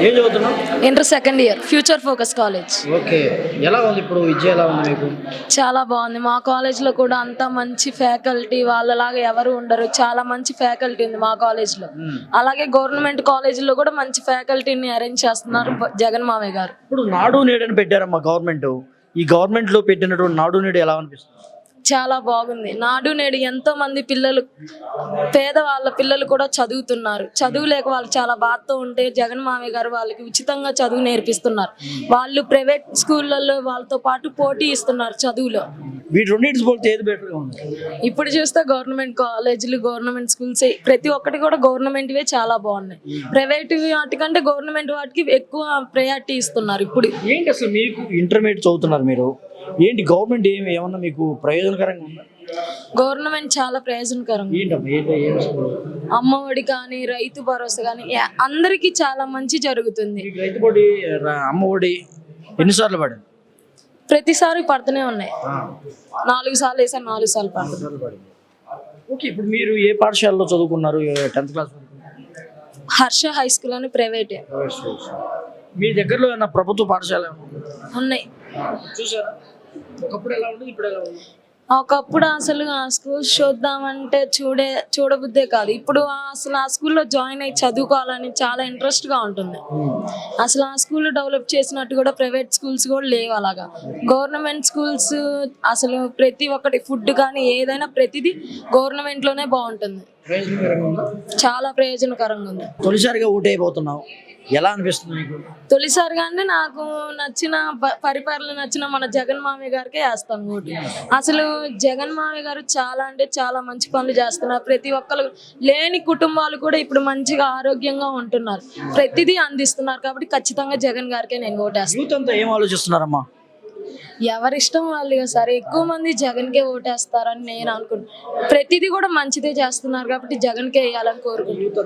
ఏం చదువుతున్నావు? Inter second year future focus college. Okay. ఎలా ఉంది ఇప్పుడు విద్య ఎలా ఉంది మీకు? చాలా బాగుంది. మా కాలేజ్లో కూడా అంతా మంచి ఫ్యాకల్టీ, వాళ్ళలాగా ఎవరు ఉండరు. చాలా మంచి ఫ్యాకల్టీ ఉంది మా కాలేజ్లో. అలాగే గవర్నమెంట్ కాలేజీలో కూడా మంచి ఫ్యాకల్టీని అరేంజ్ చేస్తున్నారు జగన్ మావయ్య గారు. ఇప్పుడు నాడు నేడు అని పెట్టారమ్మా గవర్నమెంట్. ఈ గవర్నమెంట్లో పెట్టినటువంటి నాడు నేడు ఎలా అనిపిస్తుంది? చాలా బాగుంది. నాడు నేడు ఎంతో మంది పిల్లలు, పేదవాళ్ళ పిల్లలు కూడా చదువుతున్నారు. చదువు లేక వాళ్ళు చాలా బాధతో ఉంటే జగన్ మావయ్య గారు వాళ్ళకి ఉచితంగా చదువు నేర్పిస్తున్నారు. వాళ్ళు ప్రైవేట్ స్కూళ్ళల్లో వాళ్ళతో పాటు పోటీ ఇస్తున్నారు చదువులో. వీటి రెండింటి పోలితే ఏది బెటర్గా ఉంది? ఇప్పుడు చూస్తే గవర్నమెంట్ కాలేజీలు, గవర్నమెంట్ స్కూల్స్ ప్రతి ఒక్కటి కూడా గవర్నమెంట్వే చాలా బాగున్నాయి. ప్రైవేట్ వాటికంటే గవర్నమెంట్ వాటికి ఎక్కువ ప్రయారిటీ ఇస్తున్నారు. ఇప్పుడు ఏంటి అసలు మీకు ఇంటర్మీడియట్ చదువుతున్నారు మీరు, ఏంటి గవర్నమెంట్ ఏమన్నా మీకు ప్రయోజనకరంగా ఉందా? గవర్నమెంట్ చాలా ప్రయోజనకరంగా. అమ్మ ఒడి కానీ, రైతు భరోసా కానీ అందరికీ చాలా మంచి జరుగుతుంది. రైతు బడి, అమ్మ ఒడి ఎన్నిసార్లు పడింది? ప్రతిసారి పడుతూనే ఉన్నాయి. 4 సార్లు వేసారు, 4 సార్లు పడుతుంది. ఓకే. ఇప్పుడు మీరు ఏ పాఠశాలలో చదువుకున్నారు 10th క్లాస్ వరకు? హర్ష హై స్కూల్ అని ప్రైవేటే. మీ దగ్గరలో ఏమైనా ప్రభుత్వ పాఠశాల ఉన్నాయి. చూసారా? ఒకప్పుడు ఎలా ఉంది, ఇప్పుడు ఎలా ఉంది? ఒకప్పుడు అసలు ఆ స్కూల్ చూద్దామంటే చూడబుద్దే కాదు. ఇప్పుడు అసలు ఆ స్కూల్లో జాయిన్ అయ్యి చదువుకోవాలని చాలా ఇంట్రెస్ట్గా ఉంటుంది. అసలు ఆ స్కూల్ డెవలప్ చేసినట్టు కూడా ప్రైవేట్ స్కూల్స్ కూడా లేవు. అలాగా గవర్నమెంట్ స్కూల్స్ అసలు ప్రతి ఒక్కటి ఫుడ్ కానీ ఏదైనా ప్రతిదీ గవర్నమెంట్లోనే బాగుంటుంది. చాలా ప్రయోజనకరంగా ఉంది. తొలిసారిగా ఓటు అయిపోతున్నావు, ఎలా అనిపిస్తుంది మీకు? తొలిసారిగా అంటే నాకు నచ్చిన పరిపాలన నచ్చిన మన జగన్ మావయ్య గారికే వేస్తాను ఓటు. అసలు జగన్ మావయ్య గారు చాలా అంటే చాలా మంచి పనులు చేస్తున్నారు. ప్రతి ఒక్కరు లేని కుటుంబాలు కూడా ఇప్పుడు మంచిగా ఆరోగ్యంగా ఉంటున్నారు. ప్రతిదీ అందిస్తున్నారు. కాబట్టి ఖచ్చితంగా జగన్ గారికే నేను ఓటేస్తాను. యూత్ అంతా ఏం ఆలోచిస్తున్నారమ్మా? ఎవరిష్టం వాళ్ళు సరే, ఎక్కువ మంది జగన్కే ఓటేస్తారని నేను అనుకుంటున్నాను. ప్రతిదీ కూడా మంచిదే చేస్తున్నారు కాబట్టి జగన్కే వేయాలని కోరుకుంటున్నాను.